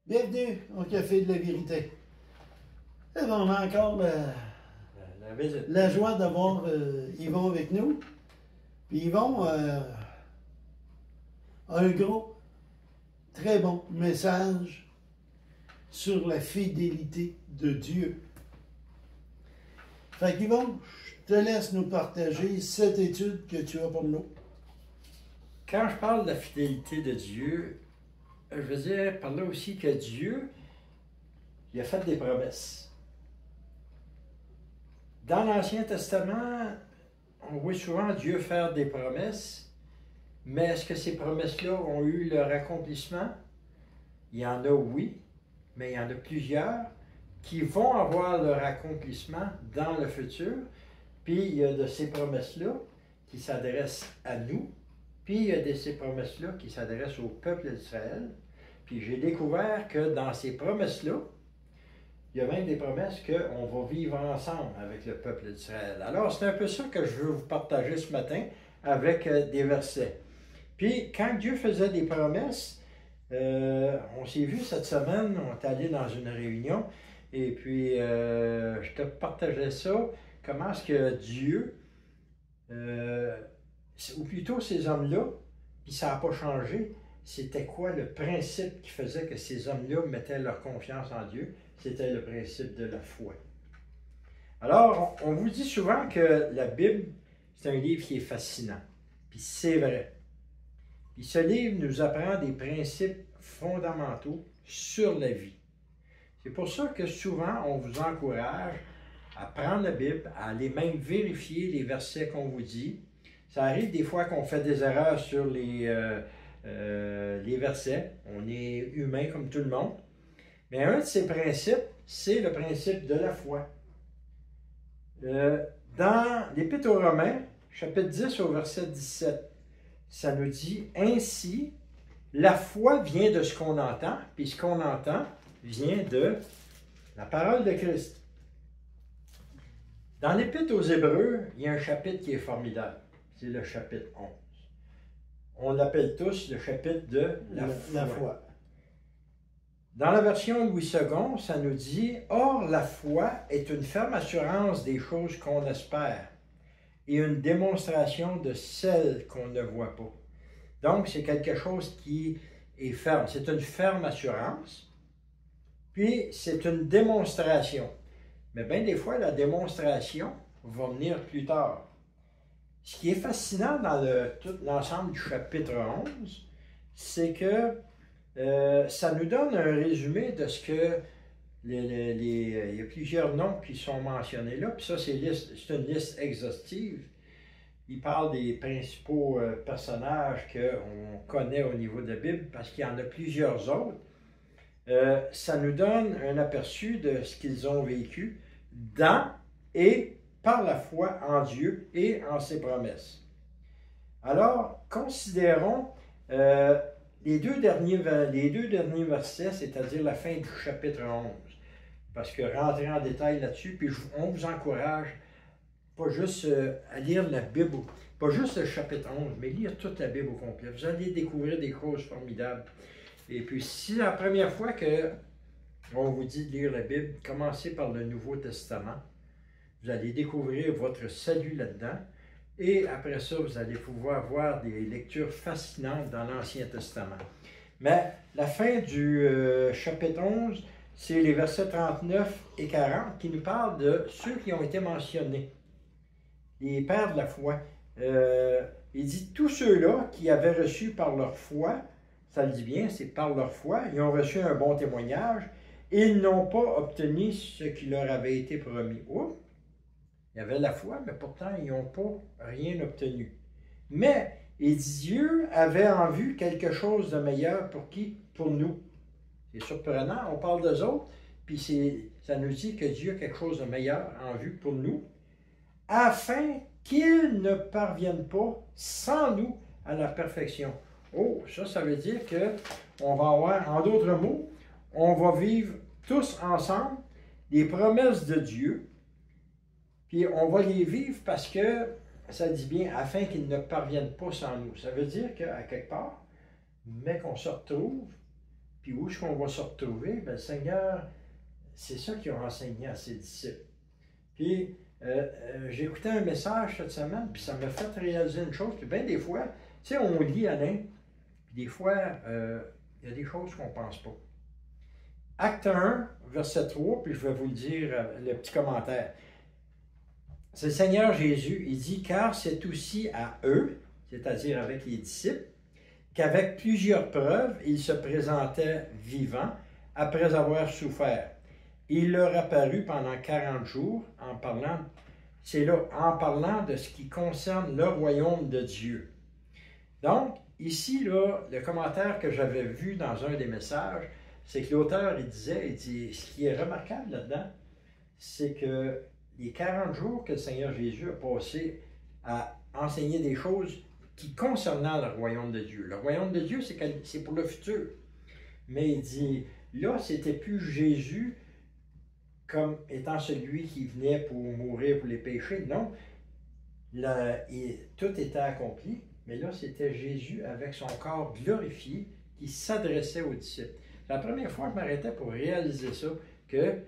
Bienvenue au Café de la Vérité. Et ben, on a encore la joie d'avoir Yvon avec nous. Puis Yvon a un gros, très bon message sur la fidélité de Dieu. Fait qu'Yvon, je te laisse nous partager cette étude que tu as pour nous. Quand je parle de la fidélité de Dieu, je veux dire par là aussi que Dieu, il a fait des promesses. Dans l'Ancien Testament, on voit souvent Dieu faire des promesses, mais est-ce que ces promesses-là ont eu leur accomplissement? Il y en a, oui, mais il y en a plusieurs qui vont avoir leur accomplissement dans le futur. Puis il y a de ces promesses-là qui s'adressent à nous, puis il y a de ces promesses-là qui s'adressent au peuple d'Israël. Puis j'ai découvert que dans ces promesses-là, il y a même des promesses qu'on va vivre ensemble avec le peuple d'Israël. Alors, c'est un peu ça que je veux vous partager ce matin avec des versets. Puis, quand Dieu faisait des promesses, on s'est vu cette semaine, on est allé dans une réunion, et puis je te partageais ça, comment est-ce que Dieu, ou plutôt ces hommes-là, puis ça n'a pas changé, c'était quoi le principe qui faisait que ces hommes-là mettaient leur confiance en Dieu? C'était le principe de la foi. Alors, on vous dit souvent que la Bible, c'est un livre qui est fascinant. Puis c'est vrai. Puis ce livre nous apprend des principes fondamentaux sur la vie. C'est pour ça que souvent, on vous encourage à prendre la Bible, à aller même vérifier les versets qu'on vous dit. Ça arrive des fois qu'on fait des erreurs sur les versets. On est humain comme tout le monde. Mais un de ces principes, c'est le principe de la foi. Dans l'Épître aux Romains, chapitre 10 au verset 17, ça nous dit « Ainsi, la foi vient de ce qu'on entend, puis ce qu'on entend vient de la parole de Christ. » Dans l'Épître aux Hébreux, il y a un chapitre qui est formidable. C'est le chapitre 11. On l'appelle tous le chapitre de la foi. Dans la version Louis II, ça nous dit « Or, la foi est une ferme assurance des choses qu'on espère et une démonstration de celles qu'on ne voit pas. » Donc, c'est quelque chose qui est ferme. C'est une ferme assurance, puis c'est une démonstration. Mais bien des fois, la démonstration va venir plus tard. Ce qui est fascinant dans tout l'ensemble du chapitre 11, c'est que ça nous donne un résumé de ce que il y a plusieurs noms qui sont mentionnés là, puis ça c'est une liste exhaustive. Il parle des principaux personnages qu'on connaît au niveau de la Bible, parce qu'il y en a plusieurs autres. Ça nous donne un aperçu de ce qu'ils ont vécu dans et par la foi en Dieu et en ses promesses. Alors, considérons les deux derniers versets, c'est-à-dire la fin du chapitre 11. Parce que rentrer en détail là-dessus, puis on vous encourage pas juste à lire la Bible, pas juste le chapitre 11, mais lire toute la Bible au complet. Vous allez découvrir des choses formidables. Et puis, si c'est la première fois qu'on vous dit de lire la Bible, commencez par le Nouveau Testament. Vous allez découvrir votre salut là-dedans. Et après ça, vous allez pouvoir voir des lectures fascinantes dans l'Ancien Testament. Mais la fin du chapitre 11, c'est les versets 39 et 40 qui nous parlent de ceux qui ont été mentionnés, les pères de la foi. Il dit tous ceux-là qui avaient reçu par leur foi, ça le dit bien, c'est par leur foi, ils ont reçu un bon témoignage, ils n'ont pas obtenu ce qui leur avait été promis. Oups! Il y avait la foi, mais pourtant, ils n'ont pas rien obtenu. Mais, et Dieu avait en vue quelque chose de meilleur pour qui? Pour nous. C'est surprenant, on parle d'eux autres, puis ça nous dit que Dieu a quelque chose de meilleur en vue pour nous, afin qu'ils ne parviennent pas sans nous à la perfection. Oh, ça veut dire qu'on va avoir, en d'autres mots, on va vivre tous ensemble les promesses de Dieu. Puis on va les vivre parce que, ça dit bien, afin qu'ils ne parviennent pas sans nous. Ça veut dire qu'à quelque part, mais qu'on se retrouve, Puis où est-ce qu'on va se retrouver? Bien, le Seigneur, c'est ça qu'il a enseigné à ses disciples. Puis, j'écoutais un message cette semaine, puis ça m'a fait réaliser une chose. Puis bien des fois, tu sais, on lit Alain, puis des fois, il y a des choses qu'on ne pense pas. Acte 1, verset 3, puis je vais vous le dire, le petit commentaire. C'est le Seigneur Jésus, il dit, car c'est aussi à eux, c'est-à-dire avec les disciples, qu'avec plusieurs preuves, il se présentait vivant après avoir souffert. Il leur apparut pendant 40 jours en parlant, c'est là, en parlant de ce qui concerne le royaume de Dieu. Donc, ici, là, le commentaire que j'avais vu dans un des messages, c'est que l'auteur, il dit, ce qui est remarquable là-dedans, c'est que les 40 jours que le Seigneur Jésus a passé à enseigner des choses qui concernaient le royaume de Dieu. Le royaume de Dieu, c'est pour le futur. Mais il dit, là, c'était plus Jésus comme étant celui qui venait pour mourir pour les péchés. Non, tout était accompli, mais là, c'était Jésus avec son corps glorifié qui s'adressait aux disciples. C'est la première fois que je m'arrêtais pour réaliser ça, que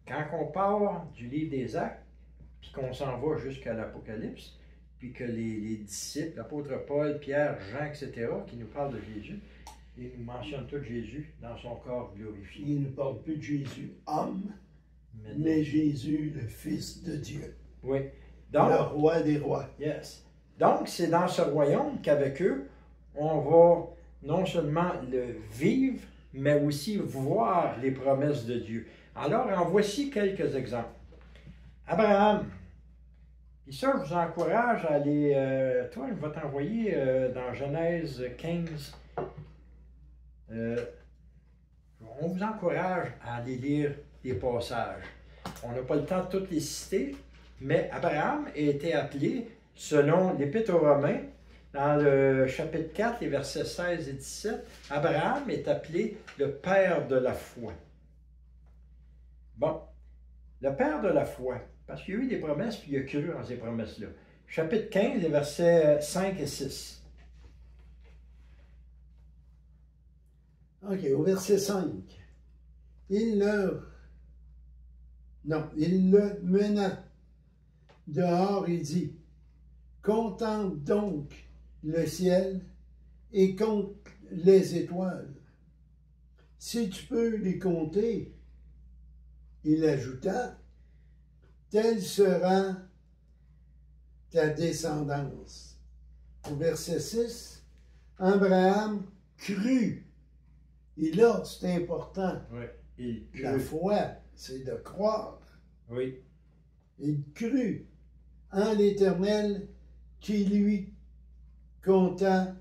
quand on part du livre des Actes, puis qu'on s'en va jusqu'à l'Apocalypse, puis que les disciples, l'apôtre Paul, Pierre, Jean, etc., qui nous parlent de Jésus, ils nous mentionnent tout Jésus dans son corps glorifié. Ils ne parlent plus de Jésus homme, mais Jésus, le Fils de Dieu. Oui. Donc, le roi des rois. Yes. Donc, c'est dans ce royaume qu'avec eux, on va non seulement le vivre, mais aussi voir les promesses de Dieu. Alors, en voici quelques exemples. Abraham. Et ça, je vous encourage à aller... toi, je vais t'envoyer dans Genèse 15. On vous encourage à aller lire des passages. On n'a pas le temps de toutes les citer, mais Abraham a été appelé, selon l'Épître aux Romains, dans le chapitre 4, les versets 16 et 17, Abraham est appelé le père de la foi. Bon, le père de la foi, parce qu'il y a eu des promesses, puis il a cru dans ces promesses-là. Chapitre 15, les versets 5 et 6. OK, au verset 5. Il le mena dehors et dit, contemple donc le ciel et compte les étoiles. Si tu peux les compter, il ajouta, telle sera ta descendance. Au verset 6, Abraham crut. Et là, c'est important. Oui, la foi, c'est de croire. Oui. Il crut en l'Éternel qui lui compta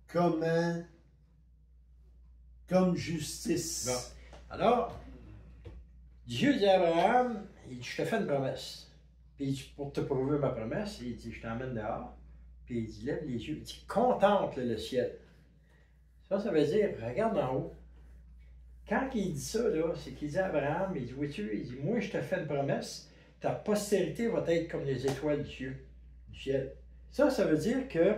comme justice. Bon. Alors, Dieu dit à Abraham, il dit, je te fais une promesse. Puis il dit, pour te prouver ma promesse, il dit, je t'emmène dehors. Puis il dit, lève les yeux, il dit, contemple le ciel. Ça veut dire, regarde en haut. Quand il dit ça, c'est qu'il dit à Abraham, il dit, vois-tu, il dit, moi je te fais une promesse, ta postérité va être comme les étoiles du ciel. Ça veut dire que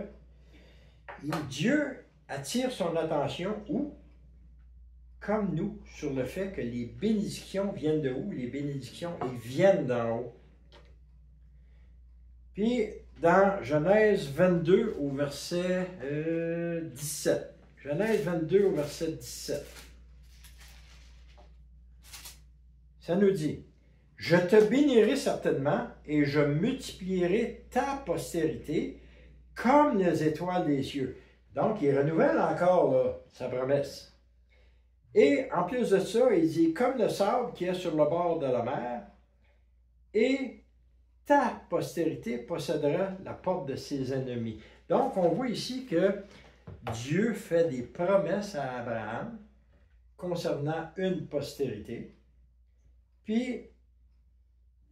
Dieu attire son attention où? Comme nous, sur le fait que les bénédictions viennent de où? Les bénédictions, ils viennent d'en haut. Puis, dans Genèse 22 au verset 17. Genèse 22 au verset 17. Ça nous dit, « Je te bénirai certainement et je multiplierai ta postérité comme les étoiles des cieux. » Donc, il renouvelle encore là, sa promesse. Et en plus de ça, il dit, « Comme le sable qui est sur le bord de la mer, et ta postérité possédera la porte de ses ennemis. » Donc, on voit ici que Dieu fait des promesses à Abraham concernant une postérité. Puis,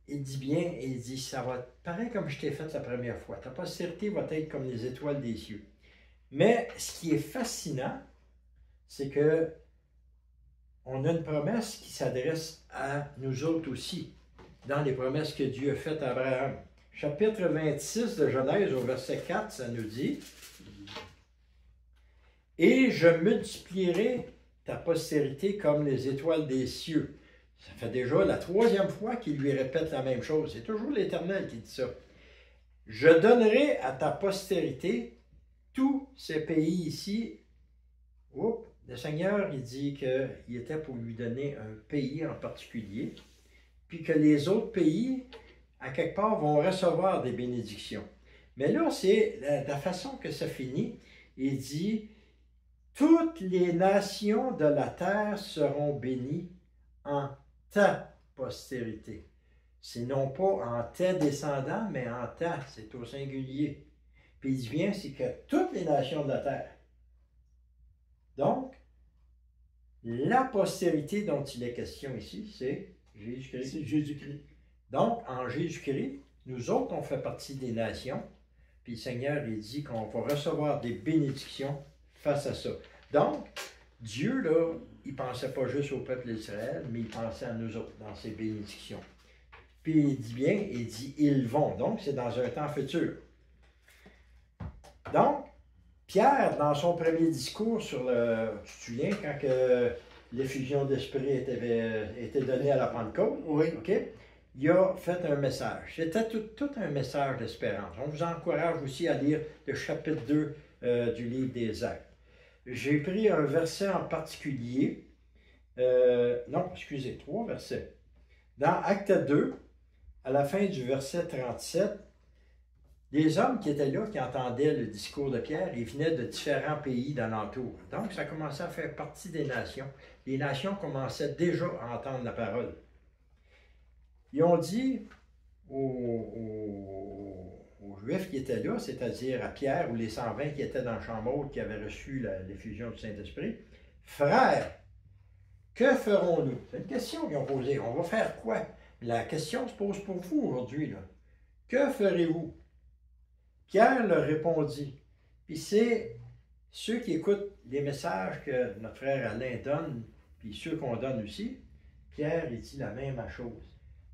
il dit bien, il dit, ça va être pareil comme je t'ai fait la première fois. Ta postérité va être comme les étoiles des cieux. Mais ce qui est fascinant, c'est que on a une promesse qui s'adresse à nous autres aussi, dans les promesses que Dieu a faites à Abraham. Chapitre 26 de Genèse, au verset 4, ça nous dit, « Et je multiplierai ta postérité comme les étoiles des cieux. Ça fait déjà la 3e fois qu'il lui répète la même chose. C'est toujours l'Éternel qui dit ça. Je donnerai à ta postérité tous ces pays ici. Oups, le Seigneur, il dit qu'il était pour lui donner un pays en particulier, puis que les autres pays, à quelque part, vont recevoir des bénédictions. Mais là, c'est la façon que ça finit. Il dit, toutes les nations de la terre seront bénies en ta postérité. C'est non pas en tes descendants, mais en ta, c'est au singulier. Puis il dit bien, c'est que toutes les nations de la terre. Donc, la postérité dont il est question ici, c'est Jésus-Christ. C'est Jésus-Christ. Donc, en Jésus-Christ, nous autres, on fait partie des nations. Puis le Seigneur, il dit qu'on va recevoir des bénédictions face à ça. Donc, Dieu, là, il ne pensait pas juste au peuple d'Israël, mais il pensait à nous autres dans ses bénédictions. Puis il dit bien, il dit « ils vont ». Donc, c'est dans un temps futur. Donc, Pierre, dans son premier discours sur le... Tu te souviens, quand l'effusion d'esprit était donnée à la Pentecôte? Oui. OK? Il a fait un message. C'était tout un message d'espérance. On vous encourage aussi à lire le chapitre 2 du livre des Actes. J'ai pris un verset en particulier. Non, excusez, 3 versets. Dans Acte 2, à la fin du verset 37, des hommes qui étaient là, qui entendaient le discours de Pierre, ils venaient de différents pays d'alentour. Donc, ça commençait à faire partie des nations. Les nations commençaient déjà à entendre la parole. Ils ont dit aux Juifs qui étaient là, c'est-à-dire à Pierre ou les 120 qui étaient dans le champ haute, qui avaient reçu l'effusion du Saint-Esprit, « Frères, que ferons-nous? » C'est une question qu'ils ont posée. On va faire quoi? La question se pose pour vous aujourd'hui. Que ferez-vous? Pierre leur répondit. Puis c'est ceux qui écoutent les messages que notre frère Alain donne, puis ceux qu'on donne aussi, Pierre, il dit la même chose.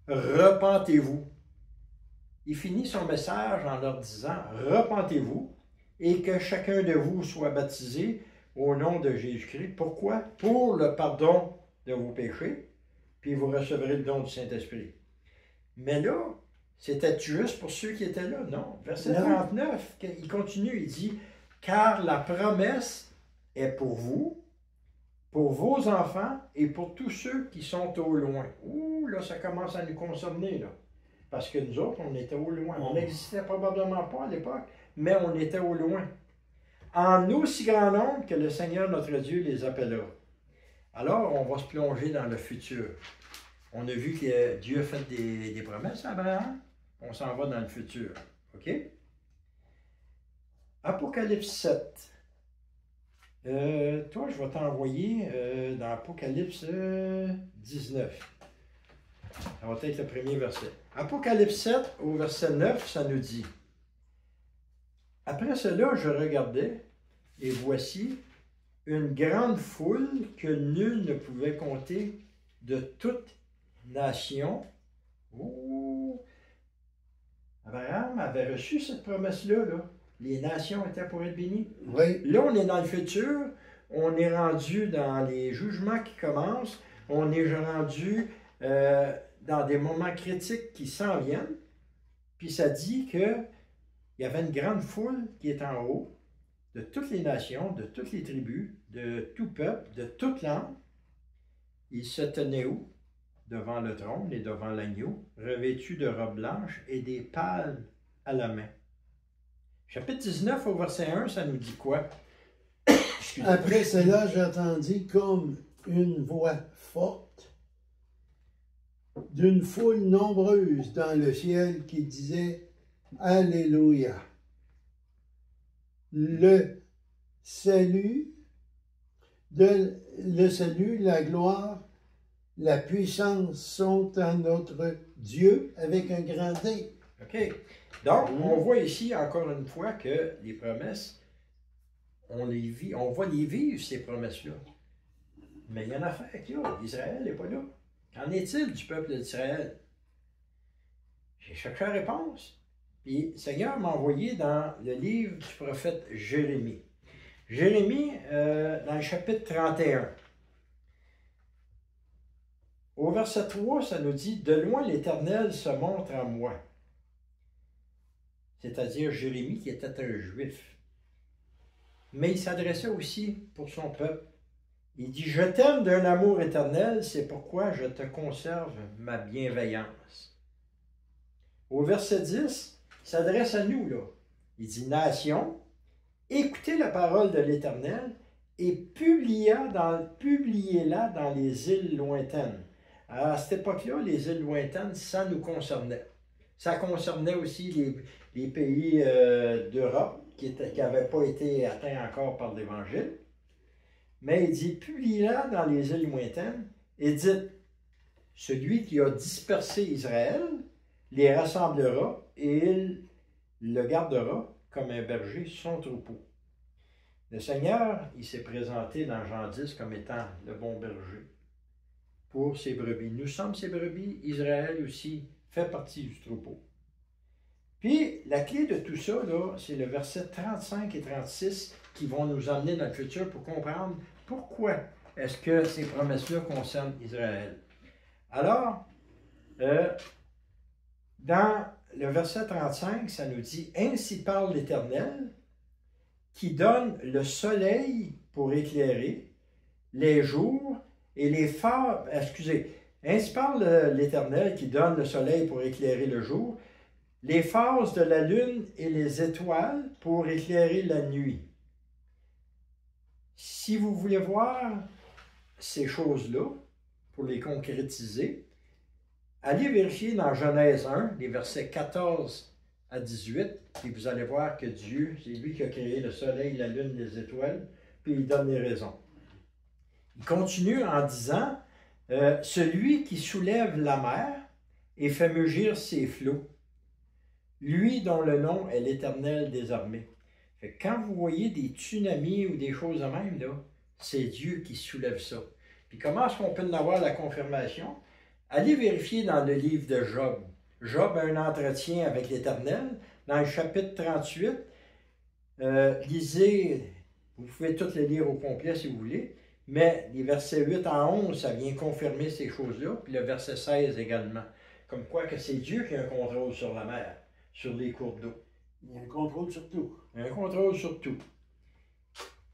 Repentez-vous. Il finit son message en leur disant, repentez-vous et que chacun de vous soit baptisé au nom de Jésus-Christ. Pourquoi? Pour le pardon de vos péchés, puis vous recevrez le don du Saint-Esprit. Mais là, c'était juste pour ceux qui étaient là? Non. Verset 39, il continue, il dit, car la promesse est pour vous, pour vos enfants et pour tous ceux qui sont au loin. Ouh, là, ça commence à nous concerner, là. Parce que nous autres, on était au loin. On n'existait probablement pas à l'époque, mais on était au loin. En aussi grand nombre que le Seigneur notre Dieu les appellera. Alors, on va se plonger dans le futur. On a vu que Dieu a fait des promesses à Abraham. On s'en va dans le futur. OK? Apocalypse 7. Toi, je vais t'envoyer dans Apocalypse 19. Ça va être le premier verset. Apocalypse 7, au verset 9, ça nous dit, « Après cela, je regardais, et voici une grande foule que nul ne pouvait compter de toute nation. » Oh! Abraham avait reçu cette promesse-là, là. Les nations étaient pour être bénies. Oui. Là, on est dans le futur, on est rendu dans les jugements qui commencent, on est rendu dans des moments critiques qui s'en viennent, puis ça dit qu'il y avait une grande foule qui est en haut, de toutes les nations, de toutes les tribus, de tout peuple, de toute langue. Ils se tenaient où? Devant le trône et devant l'agneau, revêtus de robes blanches et des palmes à la main. Chapitre 19 au verset 1, ça nous dit quoi? Après cela, j'entendis comme une voix forte d'une foule nombreuse dans le ciel qui disait « Alléluia! Le salut, la gloire, la puissance sont en notre Dieu avec un grand D. » OK. Donc, on voit ici encore une fois que les promesses, on va les vivre, ces promesses-là. Mais il y en a fait qu'il y a. Israël n'est pas là. Qu'en est-il du peuple d'Israël? J'ai cherché la réponse. Puis, le Seigneur m'a envoyé dans le livre du prophète Jérémie. Jérémie, dans le chapitre 31. Au verset 3, ça nous dit « De loin l'Éternel se montre à moi ». C'est-à-dire Jérémie qui était un Juif. Mais il s'adressait aussi pour son peuple. Il dit « Je t'aime d'un amour éternel, c'est pourquoi je te conserve ma bienveillance ». Au verset 10, il s'adresse à nous, là. Il dit « Nation, écoutez la parole de l'Éternel et publiez-la dans les îles lointaines. » À cette époque-là, les îles lointaines, ça nous concernait. Ça concernait aussi les pays d'Europe qui n'avaient pas été atteints encore par l'Évangile. Mais il dit, publiez-la dans les îles lointaines et dites, celui qui a dispersé Israël les rassemblera et il le gardera comme un berger son troupeau. Le Seigneur, il s'est présenté dans Jean 10 comme étant le bon berger pour ses brebis. Nous sommes ses brebis, Israël aussi fait partie du troupeau. Puis, la clé de tout ça, c'est le verset 35 et 36 qui vont nous emmener dans le futur pour comprendre pourquoi est-ce que ces promesses-là concernent Israël. Alors, dans le verset 35, ça nous dit « Ainsi parle l'Éternel, qui donne le soleil pour éclairer les jours et les phares... » Ainsi parle l'Éternel, qui donne le soleil pour éclairer le jour, les phases de la lune et les étoiles pour éclairer la nuit. Si vous voulez voir ces choses-là, pour les concrétiser, allez vérifier dans Genèse 1, les versets 14 à 18, et vous allez voir que Dieu, c'est lui qui a créé le soleil, la lune, les étoiles, puis il donne les raisons. Il continue en disant, celui qui soulève la mer et fait mugir ses flots, lui dont le nom est l'Éternel des armées. Fait que quand vous voyez des tsunamis ou des choses de même, c'est Dieu qui soulève ça. Puis comment est-ce qu'on peut en avoir la confirmation? Allez vérifier dans le livre de Job. Job a un entretien avec l'Éternel. Dans le chapitre 38, lisez, vous pouvez tout le lire au complet si vous voulez, mais les versets 8 à 11, ça vient confirmer ces choses-là, puis le verset 16 également. Comme quoi que c'est Dieu qui a un contrôle sur la mer, sur les cours d'eau. Il y a un contrôle sur tout. Un contrôle sur tout.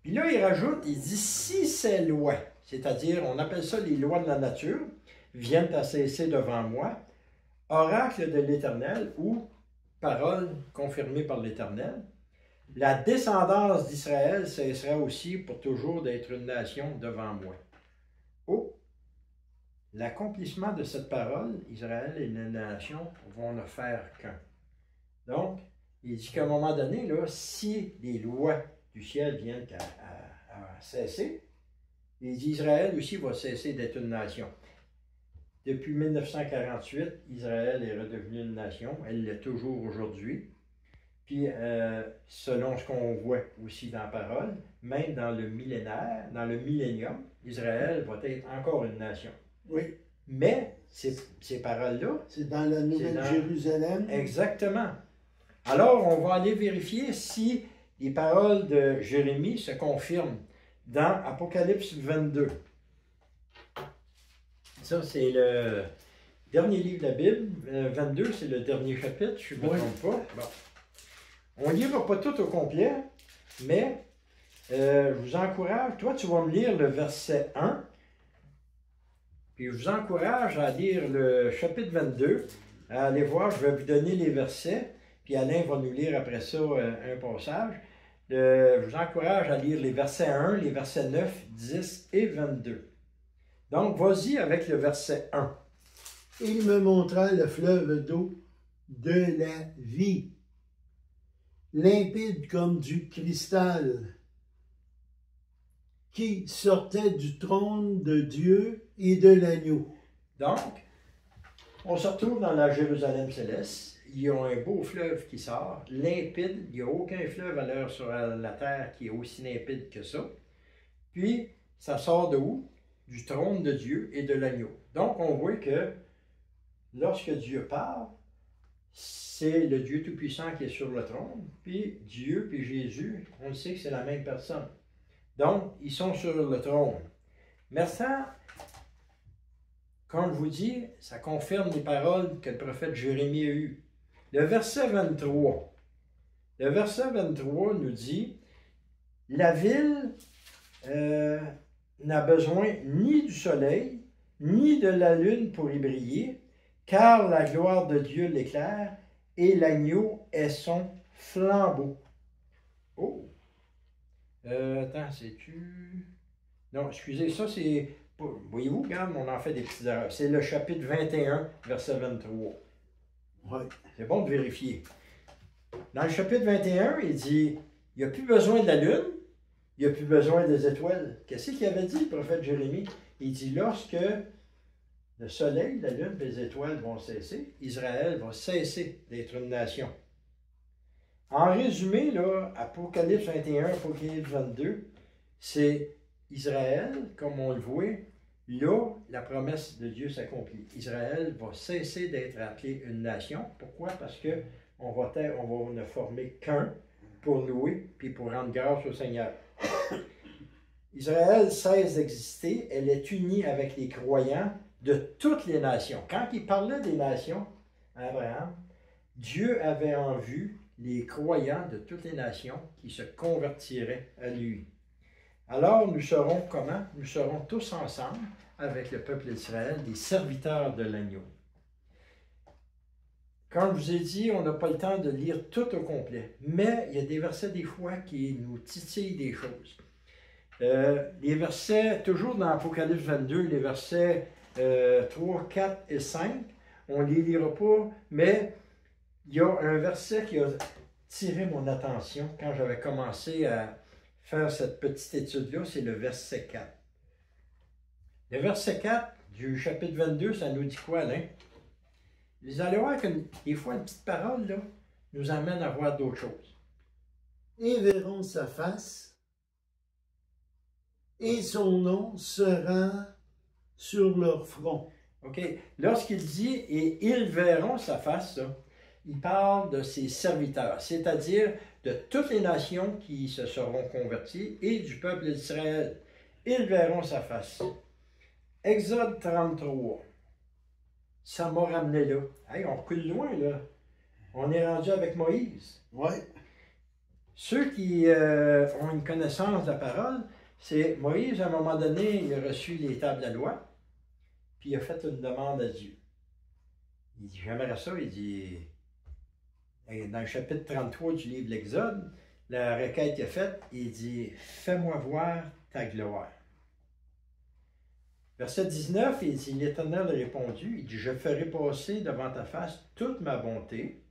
Puis là, il rajoute, il dit, si ces lois, c'est-à-dire, on appelle ça les lois de la nature, viennent à cesser devant moi, oracle de l'Éternel ou parole confirmée par l'Éternel, la descendance d'Israël cessera aussi pour toujours d'être une nation devant moi. Oh! L'accomplissement de cette parole, Israël et les nations vont ne faire qu'un. Donc, il dit qu'à un moment donné, là, si les lois du ciel viennent à cesser, Israël aussi va cesser d'être une nation. Depuis 1948, Israël est redevenu une nation. Elle l'est toujours aujourd'hui. Puis, selon ce qu'on voit aussi dans la parole, même dans le millénaire, dans le millénium, Israël va être encore une nation. Oui. Mais ces paroles-là... C'est dans la Nouvelle Jérusalem. Exactement. Alors, on va aller vérifier si les paroles de Jérémie se confirment dans Apocalypse 22. Ça, c'est le dernier livre de la Bible. 22, c'est le dernier chapitre, je ne me trompe pas. Bon. On ne lira pas tout au complet, mais je vous encourage. Toi, tu vas me lire le verset 1. Puis je vous encourage à lire le chapitre 22. À aller voir, je vais vous donner les versets. Puis Alain va nous lire après ça un passage. Je vous encourage à lire les versets 1, les versets 9, 10 et 22. Donc, vas-y avec le verset 1. Il me montra le fleuve d'eau de la vie, limpide comme du cristal, qui sortait du trône de Dieu et de l'agneau. Donc, on se retrouve dans la Jérusalem céleste. Il y a un beau fleuve qui sort, limpide. Il n'y a aucun fleuve à l'heure sur la terre qui est aussi limpide que ça. Puis, ça sort de où? Du trône de Dieu et de l'agneau. Donc, on voit que lorsque Dieu parle, c'est le Dieu Tout-Puissant qui est sur le trône, puis Dieu, puis Jésus, on le sait que c'est la même personne. Donc, ils sont sur le trône. Maintenant, Quand je vous dis, ça confirme les paroles que le prophète Jérémie a eues. Le verset 23. Le verset 23 nous dit, « La ville n'a besoin ni du soleil, ni de la lune pour y briller, car la gloire de Dieu l'éclaire et l'agneau est son flambeau. » Oh! Attends, c'est-tu... Non, excusez, ça c'est... Voyez-vous, regarde, on en fait des petites erreurs. C'est le chapitre 21, verset 23. Oui. C'est bon de vérifier. Dans le chapitre 21, il dit, il n'y a plus besoin de la lune, il n'y a plus besoin des étoiles. Qu'est-ce qu'il avait dit, le prophète Jérémie? Il dit, lorsque le soleil, la lune et les étoiles vont cesser, Israël va cesser d'être une nation. En résumé, là, Apocalypse 21, Apocalypse 22, c'est Israël, comme on le voit, là, la promesse de Dieu s'accomplit. Israël va cesser d'être appelé une nation. Pourquoi? Parce qu'on va ne former qu'un pour louer puis pour rendre grâce au Seigneur. Israël cesse d'exister, elle est unie avec les croyants de toutes les nations. Quand il parlait des nations, Abraham, Dieu avait en vue les croyants de toutes les nations qui se convertiraient à lui. Alors nous serons comment? Nous serons tous ensemble avec le peuple d'Israël, des serviteurs de l'agneau. Comme je vous ai dit, on n'a pas le temps de lire tout au complet, mais il y a des versets des fois qui nous titillent des choses. Les versets, toujours dans Apocalypse 22, les versets 3, 4 et 5, on ne les lira pas, mais il y a un verset qui a tiré mon attention quand j'avais commencé à faire cette petite étude-là, c'est le verset 4. Le verset 4 du chapitre 22, ça nous dit quoi, Alain? Vous allez voir que des fois, une petite parole, là, nous amène à voir d'autres choses. Et verront sa face, et son nom sera sur leur front. OK. Lorsqu'il dit « et ils verront sa face », il parle de ses serviteurs, c'est-à-dire de toutes les nations qui se seront converties et du peuple d'Israël. Ils verront sa face. Exode 33. Ça m'a ramené là. Hey, on recule loin, là. On est rendu avec Moïse. Oui. Ceux qui ont une connaissance de la parole, c'est Moïse, à un moment donné, il a reçu les tables de la loi, puis il a fait une demande à Dieu. Il dit, j'aimerais ça, il dit, dans le chapitre 33 du livre de l'Exode, la requête qu'il a faite, il dit, fais-moi voir ta gloire. Verset 19, il dit, l'Éternel a répondu, il dit, je ferai passer devant ta face toute ma bonté,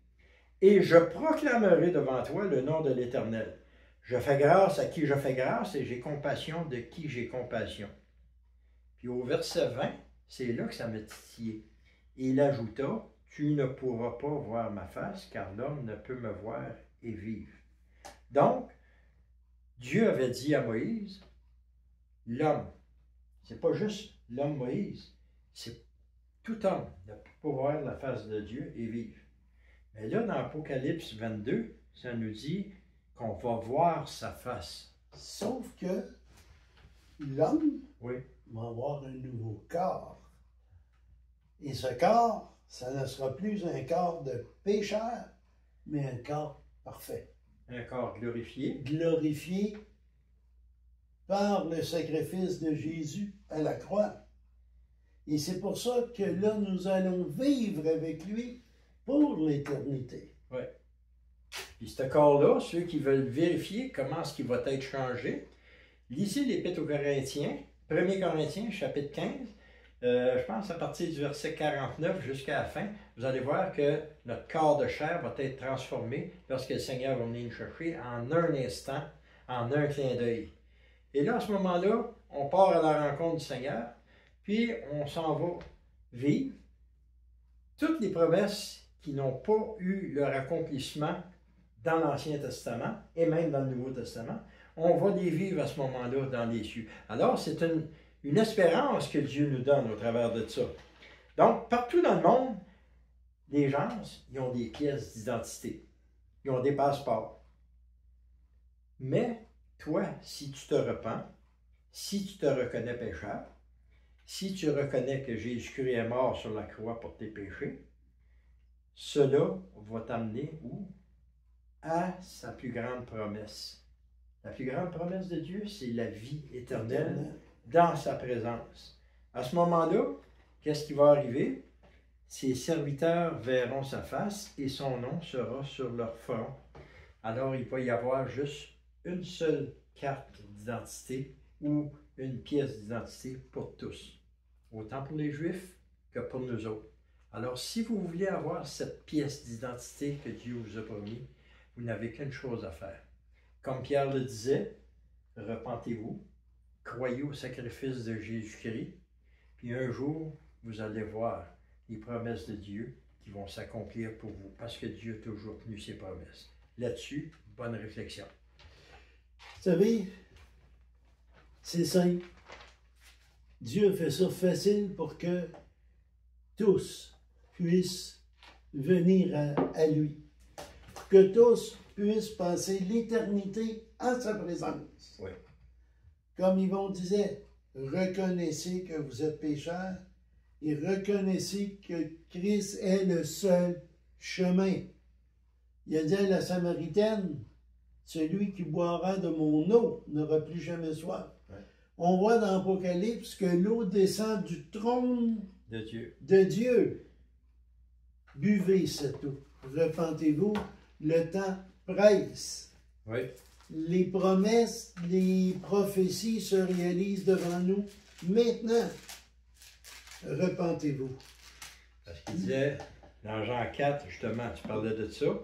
et je proclamerai devant toi le nom de l'Éternel. Je fais grâce à qui je fais grâce, et j'ai compassion de qui j'ai compassion. Puis au verset 20, c'est là que ça m'a titillé. Et il ajouta, tu ne pourras pas voir ma face, car l'homme ne peut me voir et vivre. Donc, Dieu avait dit à Moïse, l'homme, c'est pas juste l'homme Moïse, c'est tout homme ne peut pas voir la face de Dieu et vivre. Mais là, dans Apocalypse 22, ça nous dit qu'on va voir sa face. Sauf que l'homme oui. va avoir un nouveau corps. Et ce corps, ça ne sera plus un corps de pécheur, mais un corps parfait. Un corps glorifié. Glorifié par le sacrifice de Jésus à la croix. Et c'est pour ça que là, nous allons vivre avec lui pour l'éternité. Oui. Puis ce corps-là, ceux qui veulent vérifier comment est-ce qu'il va être changé, lisez l'Épître aux Corinthiens, 1 Corinthiens, chapitre 15, je pense à partir du verset 49 jusqu'à la fin, vous allez voir que notre corps de chair va être transformé lorsque le Seigneur va venir nous chercher en un instant, en un clin d'œil. Et là, à ce moment-là, on part à la rencontre du Seigneur, puis on s'en va vivre toutes les promesses qui n'ont pas eu leur accomplissement dans l'Ancien Testament et même dans le Nouveau Testament, on va les vivre à ce moment-là dans les cieux. Alors, c'est une espérance que Dieu nous donne au travers de ça. Donc, partout dans le monde, les gens, ils ont des pièces d'identité. Ils ont des passeports. Mais, toi, si tu te repens, si tu te reconnais pécheur, si tu reconnais que Jésus-Christ est mort sur la croix pour tes péchés, cela va t'amener où? À sa plus grande promesse. La plus grande promesse de Dieu, c'est la vie éternelle dans sa présence. À ce moment-là, qu'est-ce qui va arriver? Ses serviteurs verront sa face et son nom sera sur leur front. Alors, il va y avoir juste une seule carte d'identité ou une pièce d'identité pour tous, autant pour les Juifs que pour nous autres. Alors, si vous voulez avoir cette pièce d'identité que Dieu vous a promis, vous n'avez qu'une chose à faire. Comme Pierre le disait, repentez-vous, croyez au sacrifice de Jésus-Christ, puis un jour, vous allez voir les promesses de Dieu qui vont s'accomplir pour vous, parce que Dieu a toujours tenu ses promesses. Là-dessus, bonne réflexion. Vous savez, c'est simple. Dieu fait ça facile pour que tous puissent venir à lui. Pour que tous puissent passer l'éternité en sa présence. Oui. Comme Yvon disait, reconnaissez que vous êtes pécheurs et reconnaissez que Christ est le seul chemin. Il a dit à la Samaritaine, celui qui boira de mon eau n'aura plus jamais soif. Ouais. On voit dans l'Apocalypse que l'eau descend du trône de Dieu. Buvez cette eau. Repentez-vous, le temps presse. Oui. Les promesses, les prophéties se réalisent devant nous maintenant. Repentez-vous. Parce qu'il disait, dans Jean 4, justement, tu parlais de ça,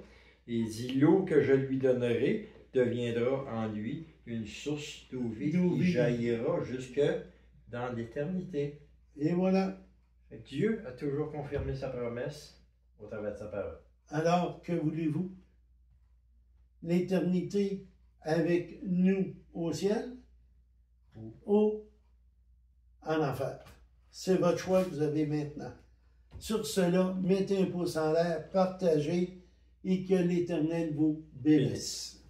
il dit, l'eau que je lui donnerai deviendra en lui une source d'eau vive qui jaillira jusque dans l'éternité. Et voilà. Dieu a toujours confirmé sa promesse au travers de sa parole. Alors, que voulez-vous? L'éternité avec nous au ciel ou en enfer? C'est votre choix que vous avez maintenant. Sur cela, mettez un pouce en l'air, partagez et que l'Éternel vous bénisse.